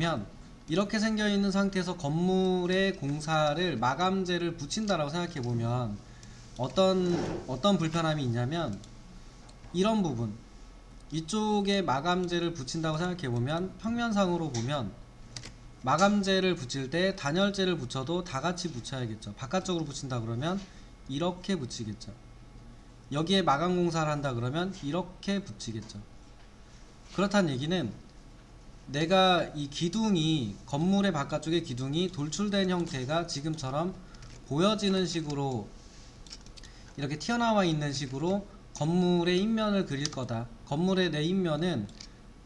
보면 이렇게 생겨 있는 상태에서 건물의 공사를 마감재를 붙인다라고 생각해 보면 어떤 불편함이 있냐면 이런 부분, 이쪽에 마감재를 붙인다고 생각해 보면 평면상으로 보면 마감재를 붙일 때 단열재를 붙여도 다 같이 붙여야겠죠. 바깥쪽으로 붙인다 그러면 이렇게 붙이겠죠. 여기에 마감 공사를 한다 그러면 이렇게 붙이겠죠. 그렇다는 얘기는 내가 이 기둥이, 건물의 바깥쪽에 기둥이 돌출된 형태가 지금처럼 보여지는 식으로 이렇게 튀어나와 있는 식으로 건물의 인면을 그릴 거다. 건물의 내 인면은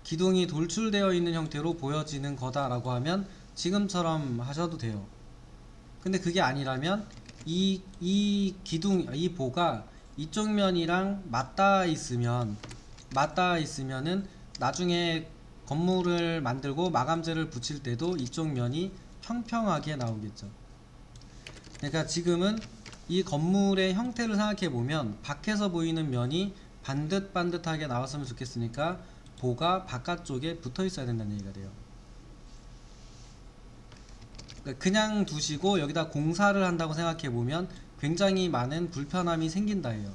기둥이 돌출되어 있는 형태로 보여지는 거다라고 하면 지금처럼 하셔도 돼요. 근데 그게 아니라면 이 기둥, 이 보가 이쪽 면이랑 맞닿아 있으면은 나중에 건물을 만들고 마감재를 붙일 때도 이쪽 면이 평평하게 나오겠죠. 그러니까 지금은 이 건물의 형태를 생각해 보면 밖에서 보이는 면이 반듯반듯하게 나왔으면 좋겠으니까 보가 바깥쪽에 붙어 있어야 된다는 얘기가 돼요. 그러니까 그냥 두시고 여기다 공사를 한다고 생각해 보면 굉장히 많은 불편함이 생긴다예요.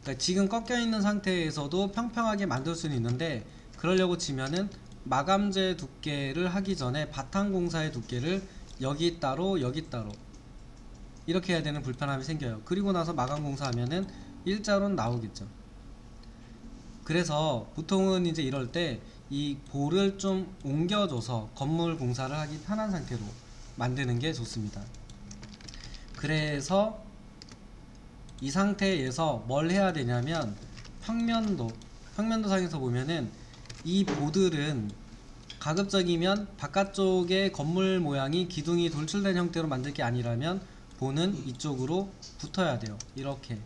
그러니까 지금 꺾여 있는 상태에서도 평평하게 만들 수는 있는데 그러려고 치면은 마감재 두께를 하기 전에 바탕 공사의 두께를 여기 따로 여기 따로 이렇게 해야 되는 불편함이 생겨요. 그리고 나서 마감 공사하면은 일자로는 나오겠죠. 그래서 보통은 이제 이럴 때 이 볼을 좀 옮겨줘서 건물 공사를 하기 편한 상태로 만드는 게 좋습니다. 그래서 이 상태에서 뭘 해야 되냐면 평면도 상에서 보면은 이 보들은 가급적이면 바깥쪽에 건물 모양이 기둥이 돌출된 형태로 만들 게 아니라면 보는 이쪽으로 붙어야 돼요. 이렇게.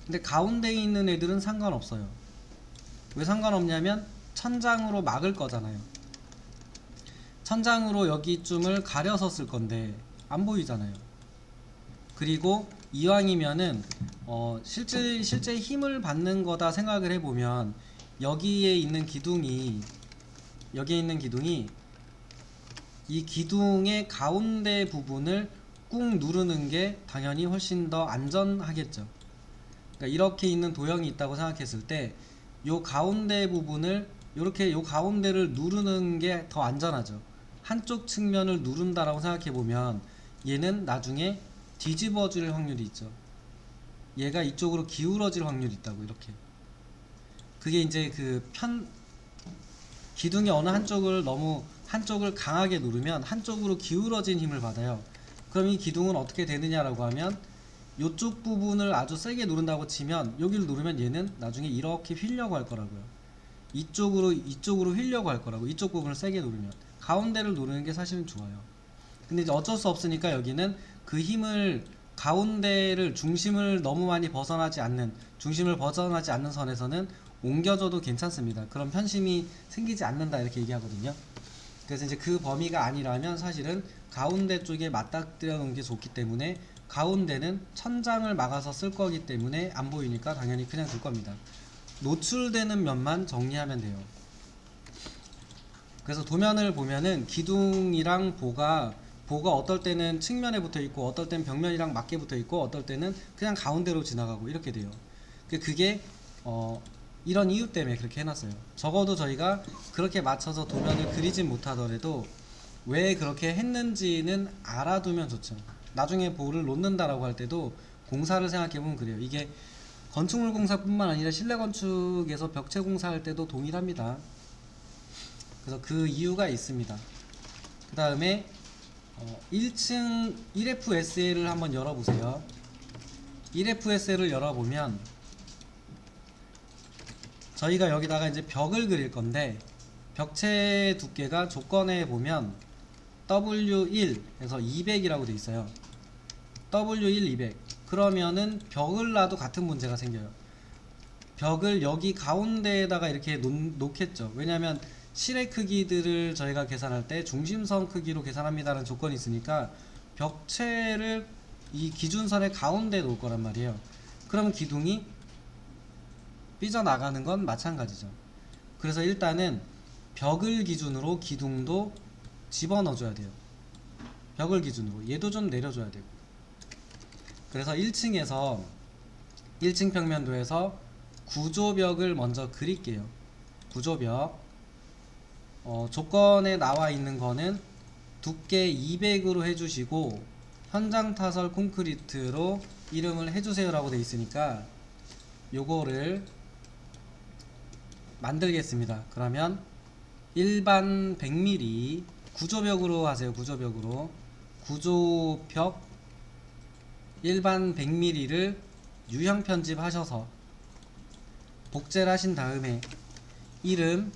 근데 가운데에 있는 애들은 상관없어요. 왜 상관없냐면 천장으로 막을 거잖아요. 천장으로 여기쯤을 가려서 쓸 건데 안 보이잖아요. 그리고 이왕이면은 실제 힘을 받는 거다 생각을 해보면 여기에 있는 기둥이 이 기둥의 가운데 부분을 꾹 누르는 게 당연히 훨씬 더 안전하겠죠. 그러니까 이렇게 있는 도형이 있다고 생각했을 때 요 가운데 부분을 이렇게 요 가운데를 누르는 게 더 안전하죠. 한쪽 측면을 누른다라고 생각해 보면 얘는 나중에 뒤집어질 확률이 있죠. 얘가 이쪽으로 기울어질 확률이 있다고. 이렇게 그게 이제 기둥의 어느 한쪽을 강하게 누르면 한쪽으로 기울어진 힘을 받아요. 그럼 이 기둥은 어떻게 되느냐라고 하면 이쪽 부분을 아주 세게 누른다고 치면 여기를 누르면 얘는 나중에 이렇게 휘려고 할 거라고요. 이쪽으로 휘려고 할 거라고. 이쪽 부분을 세게 누르면 가운데를 누르는 게 사실은 좋아요. 근데 이제 어쩔 수 없으니까 여기는 그 힘을 중심을 벗어나지 않는 선에서는 옮겨줘도 괜찮습니다. 그럼 편심이 생기지 않는다 이렇게 얘기하거든요. 그래서 이제 그 범위가 아니라면 사실은 가운데 쪽에 맞닥뜨려 놓은 게 좋기 때문에 가운데는 천장을 막아서 쓸 거기 때문에 안 보이니까 당연히 그냥 둘 겁니다. 노출되는 면만 정리하면 돼요. 그래서 도면을 보면은 기둥이랑 보가 어떨 때는 측면에 붙어 있고 어떨 때는 벽면이랑 맞게 붙어 있고 어떨 때는 그냥 가운데로 지나가고 이렇게 돼요. 그게 이런 이유 때문에 그렇게 해놨어요. 적어도 저희가 그렇게 맞춰서 도면을 그리진 못하더라도 왜 그렇게 했는지는 알아두면 좋죠. 나중에 볼을 놓는다라고 할 때도 공사를 생각해보면 그래요. 이게 건축물 공사뿐만 아니라 실내 건축에서 벽체 공사할 때도 동일합니다. 그래서 그 이유가 있습니다. 그 다음에 1층 1FSL을 한번 열어보세요. 1FSL을 열어보면 저희가 여기다가 이제 벽을 그릴 건데 벽체 두께가 조건에 보면 W1 해서 200이라고 돼 있어요. W1 200. 그러면은 벽을 놔도 같은 문제가 생겨요. 벽을 여기 가운데에다가 이렇게 놓겠죠. 왜냐면 실의 크기들을 저희가 계산할 때 중심선 크기로 계산합니다라는 조건이 있으니까 벽체를 이 기준선의 가운데에 놓을 거란 말이에요. 그러면 기둥이 삐져나가는 건 마찬가지죠. 그래서 일단은 벽을 기준으로 기둥도 집어넣어줘야 돼요. 벽을 기준으로 얘도 좀 내려줘야 되고. 그래서 1층 평면도에서 구조벽을 먼저 그릴게요. 구조벽 조건에 나와 있는 거는 두께 200으로 해주시고 현장 타설 콘크리트로 이름을 해주세요 라고 돼 있으니까 요거를 만들겠습니다. 그러면 일반 100mm 구조벽으로 하세요. 구조벽으로 구조벽 일반 100mm를 유형 편집하셔서 복제를 하신 다음에 이름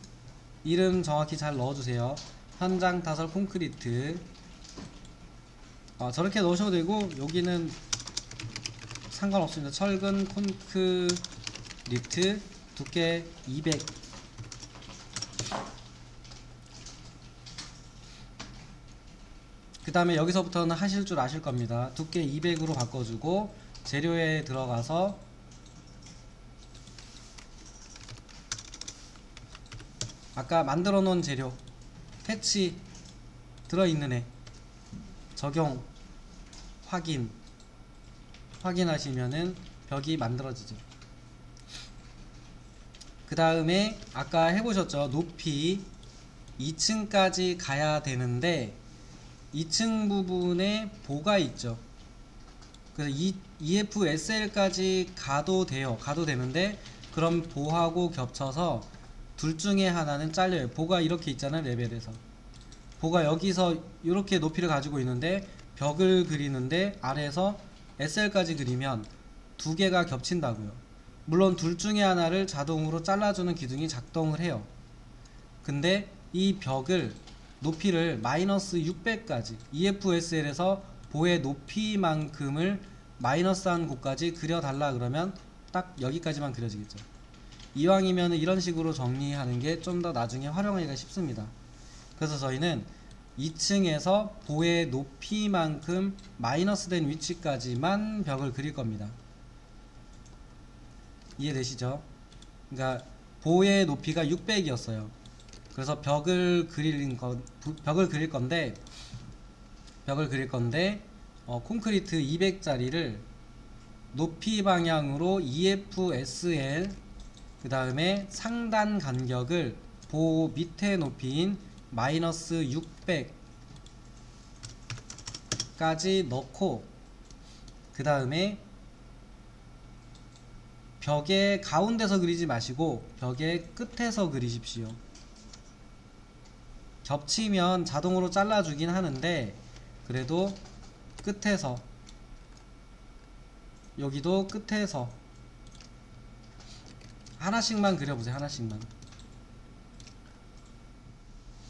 정확히 잘 넣어주세요. 현장 타설 콘크리트 저렇게 넣으셔도 되고 여기는 상관없습니다. 철근 콘크리트 두께 200 그 다음에 여기서부터는 하실 줄 아실 겁니다. 두께 200으로 바꿔주고 재료에 들어가서 아까 만들어 놓은 재료 패치 들어있는 애 적용 확인하시면은 벽이 만들어지죠. 그 다음에 아까 해보셨죠. 높이 2층까지 가야 되는데 2층 부분에 보가 있죠. 그래서 EFSL까지 가도 되는데 그럼 보하고 겹쳐서 둘 중에 하나는 잘려요. 보가 이렇게 있잖아요. 레벨에서 보가 여기서 이렇게 높이를 가지고 있는데 벽을 그리는데 아래에서 SL까지 그리면 두 개가 겹친다고요. 물론 둘 중에 하나를 자동으로 잘라주는 기둥이 작동을 해요. 근데 이 벽을 높이를 마이너스 600까지 EFSL에서 보의 높이만큼을 마이너스한 곳까지 그려달라 그러면 딱 여기까지만 그려지겠죠. 이왕이면 이런 식으로 정리하는 게 좀 더 나중에 활용하기가 쉽습니다. 그래서 저희는 2층에서 보의 높이만큼 마이너스 된 위치까지만 벽을 그릴 겁니다. 이해되시죠? 그러니까 보의 높이가 600이었어요. 그래서 벽을 그릴 건데 콘크리트 200짜리를 높이 방향으로 EFSL 그 다음에 상단 간격을 보 밑에 높이인 마이너스 600까지 넣고 그 다음에 벽의 가운데서 그리지 마시고 벽의 끝에서 그리십시오. 겹치면 자동으로 잘라주긴 하는데 그래도 끝에서 여기도 끝에서 하나씩만 그려보세요. 하나씩만.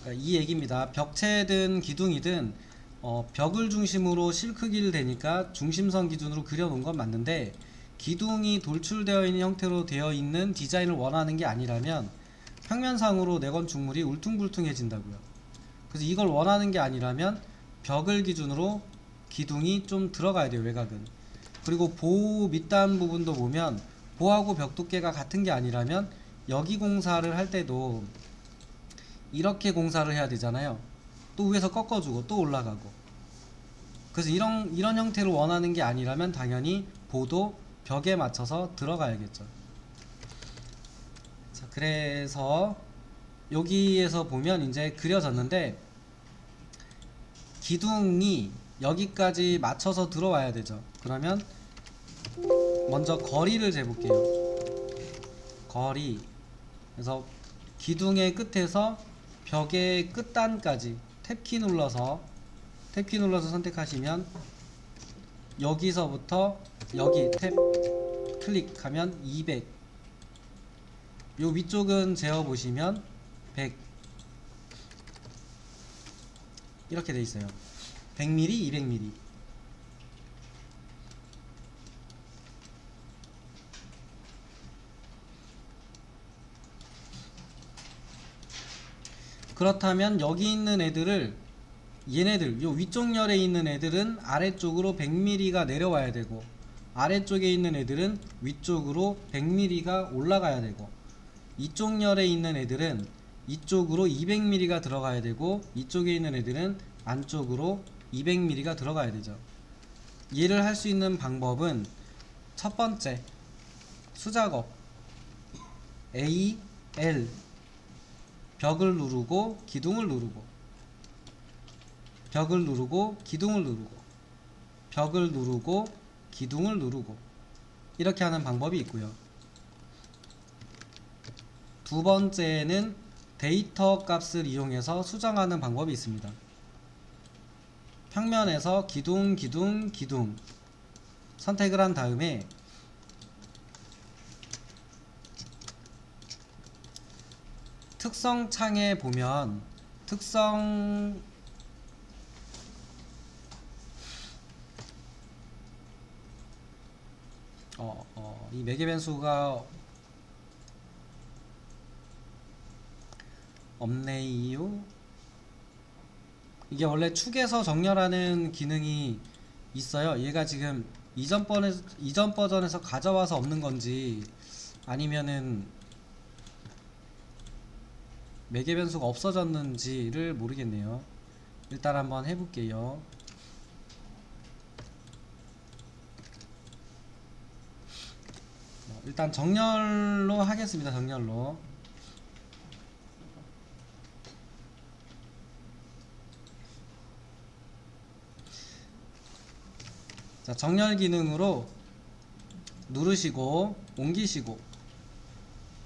그러니까 이 얘기입니다. 벽체든 기둥이든 벽을 중심으로 실 크기를 대니까 중심선 기준으로 그려놓은 건 맞는데 기둥이 돌출되어 있는 형태로 되어 있는 디자인을 원하는 게 아니라면 평면상으로 내 건축물이 울퉁불퉁해진다고요. 그래서 이걸 원하는 게 아니라면 벽을 기준으로 기둥이 좀 들어가야 돼요. 외곽은. 그리고 보 밑단 부분도 보면 보하고 벽 두께가 같은 게 아니라면 여기 공사를 할 때도 이렇게 공사를 해야 되잖아요. 또 위에서 꺾어주고 또 올라가고. 그래서 이런 형태를 원하는 게 아니라면 당연히 보도 벽에 맞춰서 들어가야겠죠. 자, 그래서 여기에서 보면 이제 그려졌는데 기둥이 여기까지 맞춰서 들어와야 되죠. 그러면 먼저 거리를 재볼게요. 거리. 그래서 기둥의 끝에서 벽의 끝단까지 탭키 눌러서 선택하시면 여기서부터 여기 탭 클릭하면 200. 요 위쪽은 재어보시면 100 이렇게 돼 있어요. 100mm, 200mm. 그렇다면 여기 있는 애들을 얘네들 요 위쪽 열에 있는 애들은 아래쪽으로 100mm가 내려와야 되고 아래쪽에 있는 애들은 위쪽으로 100mm가 올라가야 되고 이쪽 열에 있는 애들은 이쪽으로 200mm가 들어가야 되고 이쪽에 있는 애들은 안쪽으로 200mm가 들어가야 되죠. 얘를 할 수 있는 방법은 첫 번째 수작업 A, L 벽을 누르고 기둥을 누르고 벽을 누르고 기둥을 누르고 벽을 누르고 기둥을 누르고 이렇게 하는 방법이 있고요. 두 번째는 데이터 값을 이용해서 수정하는 방법이 있습니다. 평면에서 기둥, 기둥, 기둥 선택을 한 다음에 특성 창에 보면 특성 이 매개 변수가 없네요. 이게 원래 축에서 정렬하는 기능이 있어요. 얘가 지금 이전 버전에서 가져와서 없는 건지 아니면은 매개 변수가 없어졌는지를 모르겠네요. 일단 한번 해볼게요. 일단 정렬로 하겠습니다. 정렬로. 자, 정렬 기능으로 누르시고 옮기시고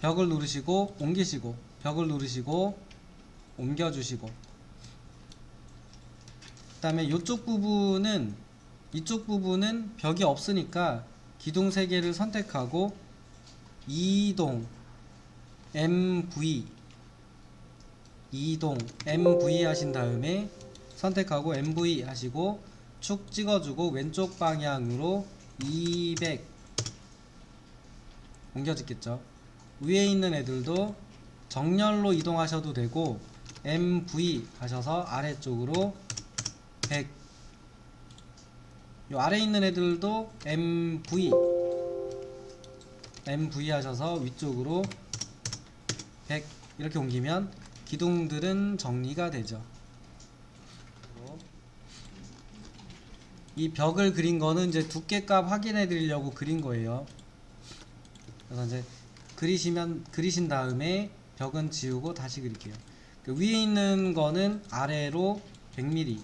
벽을 누르시고 옮기시고 벽을 누르시고 옮겨주시고 그 다음에 이쪽 부분은 벽이 없으니까 기둥 3개를 선택하고 이동 MV 하신 다음에 선택하고 MV 하시고 축 찍어주고 왼쪽 방향으로 200 옮겨지겠죠. 위에 있는 애들도 정렬로 이동하셔도 되고 MV 하셔서 아래쪽으로 100 요 아래 있는 애들도 MV 하셔서 위쪽으로 100 이렇게 옮기면 기둥들은 정리가 되죠. 이 벽을 그린 거는 이제 두께값 확인해 드리려고 그린 거예요. 그래서 이제 그리신 다음에 벽은 지우고 다시 그릴게요. 그 위에 있는 거는 아래로 100mm,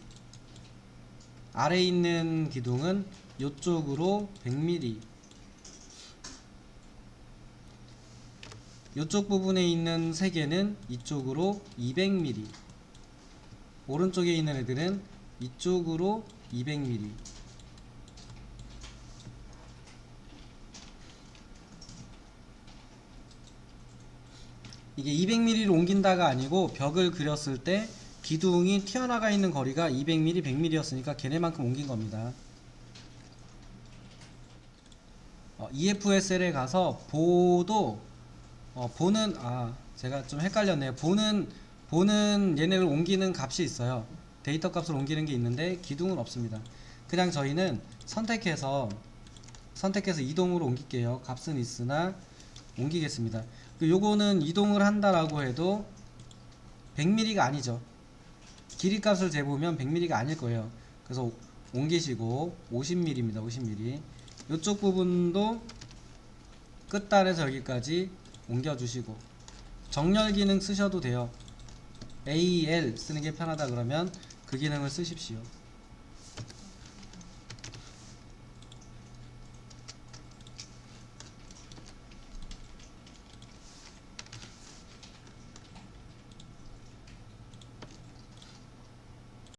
아래에 있는 기둥은 이쪽으로 100mm, 이쪽 부분에 있는 3개는 이쪽으로 200mm, 오른쪽에 있는 애들은 이쪽으로 200mm. 이게 200mm를 옮긴다가 아니고 벽을 그렸을 때 기둥이 튀어나가 있는 거리가 200mm, 100mm였으니까 걔네만큼 옮긴 겁니다. EFSL에 가서 보는 제가 좀 헷갈렸네요. 보는 얘네를 옮기는 값이 있어요. 데이터 값을 옮기는 게 있는데 기둥은 없습니다. 그냥 저희는 선택해서 이동으로 옮길게요. 값은 있으나 옮기겠습니다. 요거는 이동을 한다라고 해도 100mm가 아니죠. 길이 값을 재보면 100mm가 아닐 거예요. 그래서 옮기시고 50mm입니다. 50mm. 이쪽 부분도 끝단에서 여기까지 옮겨주시고 정렬 기능 쓰셔도 돼요. AL 쓰는 게 편하다 그러면 그 기능을 쓰십시오.